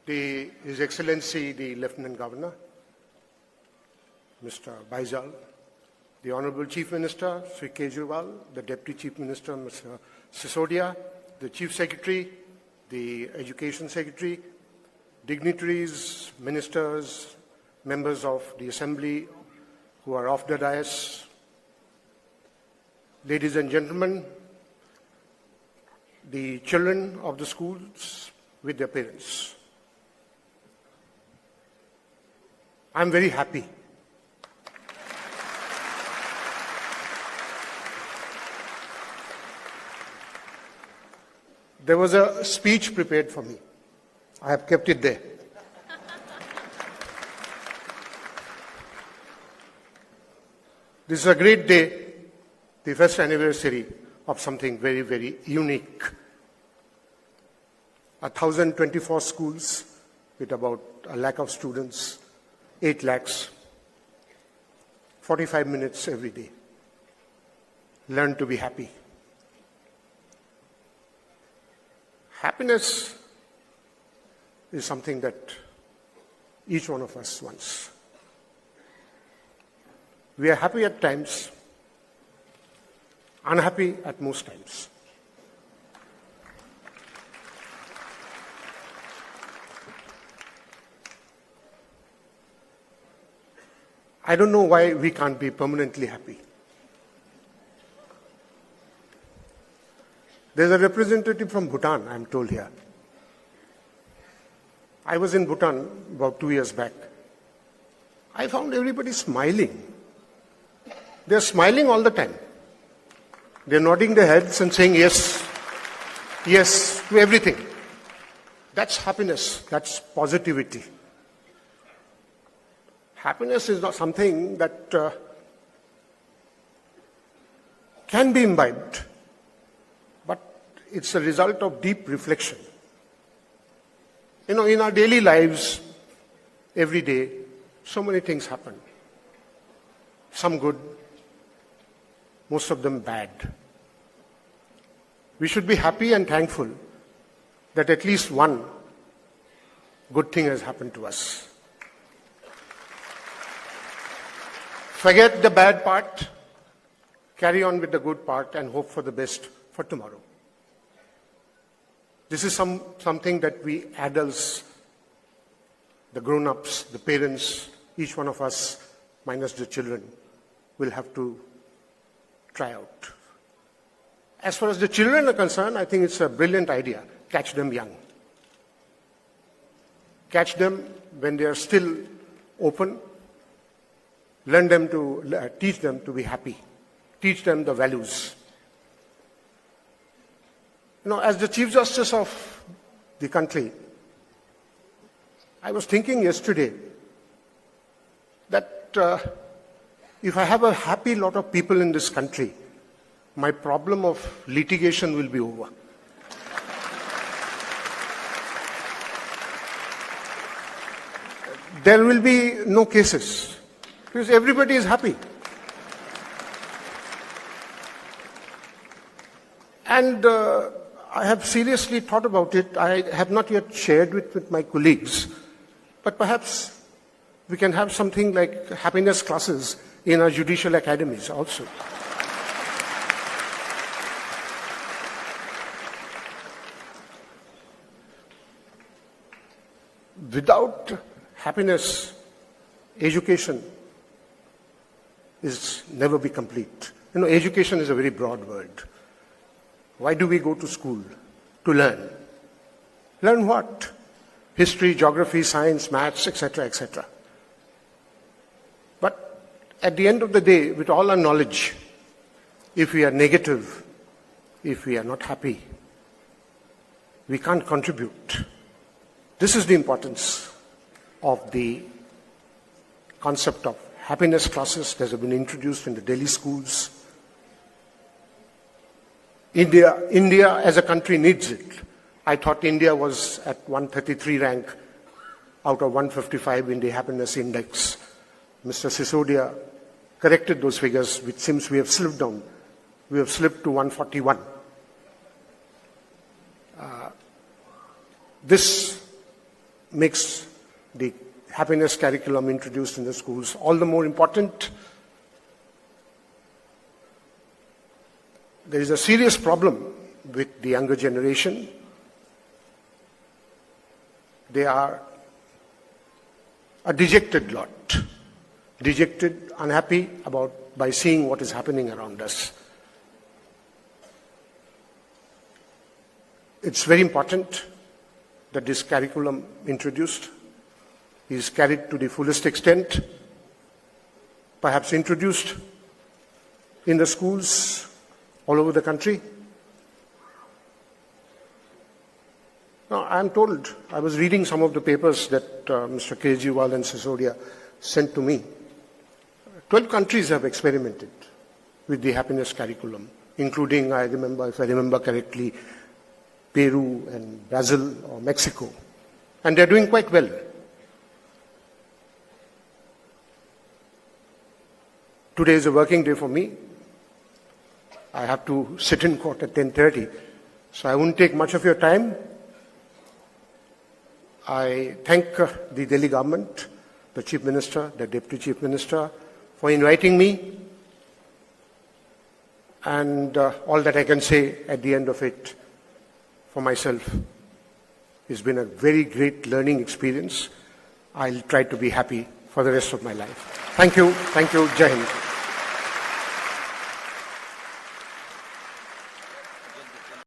His Excellency, the Lieutenant Governor, Mr. Baijal, the Honorable Chief Minister, Sri Kejriwal, the Deputy Chief Minister, Mr. Sisodia, the Chief Secretary, the Education Secretary, dignitaries, ministers, members of the Assembly who are off the dais, ladies and gentlemen, the children of the schools with their parents. I'm very happy. There was a speech prepared for me. I have kept it there. This is a great day, the first anniversary of something very, very unique. 1,024 schools with about 1 lakh of students, 8 lakhs, 45 minutes every day. Learn to be happy. Happiness is something that each one of us wants. We are happy at times, unhappy at most times. I don't know why we can't be permanently happy. There's a representative from Bhutan, I'm told here. I was in Bhutan about 2 years back. I found everybody smiling. They're smiling all the time. They're nodding their heads and saying yes, yes to everything. That's happiness. That's positivity. Happiness is not something that can be imbibed, but it's a result of deep reflection. You know, in our daily lives, every day, so many things happen. Some good, most of them bad. We should be happy and thankful that at least one good thing has happened to us. Forget the bad part, carry on with the good part, and hope for the best for tomorrow. This is something that we adults, the grown-ups, the parents, each one of us, minus the children, will have to try out. As far as the children are concerned, I think it's a brilliant idea. Catch them young. Catch them when they are still open. Teach them to be happy. Teach them the values. You know, as the Chief Justice of the country, I was thinking yesterday that if I have a happy lot of people in this country, my problem of litigation will be over. There will be no cases because everybody is happy. And I have seriously thought about it. I have not yet shared with my colleagues, but perhaps we can have something like happiness classes in our judicial academies also. Without happiness, education is never be complete. You know, education is a very broad word. Why do we go to school? To learn. Learn what? History, geography, science, maths, etc., etc. But at the end of the day, with all our knowledge, if we are negative, if we are not happy, we can't contribute. This is the importance of the concept of happiness classes that have been introduced in the Delhi schools. India as a country needs it. I thought India was at 133 rank out of 155 in the happiness index. Mr. Sisodia corrected those figures, which seems we have slipped down. We have slipped to 141. makes the happiness curriculum introduced in the schools all the more important. There is a serious problem with the younger generation. They are a dejected lot, dejected, unhappy by seeing what is happening around us. It's very important that this curriculum introduced is carried to the fullest extent, perhaps introduced in the schools all over the country. Now, I'm told, I was reading some of the papers that Mr. Kejriwal and Sisodia sent to me. 12 countries have experimented with the happiness curriculum, including, I remember, if I remember correctly, Peru and Brazil or Mexico. And they're doing quite well. Today is a working day for me. I have to sit in court at 10:30, so I won't take much of your time. I thank the Delhi government, the Chief Minister, the Deputy Chief Minister, for inviting me. And all that I can say at the end of it for myself, it's been a very great learning experience. I'll try to be happy for the rest of my life. Thank you. Thank you. Jai Hind.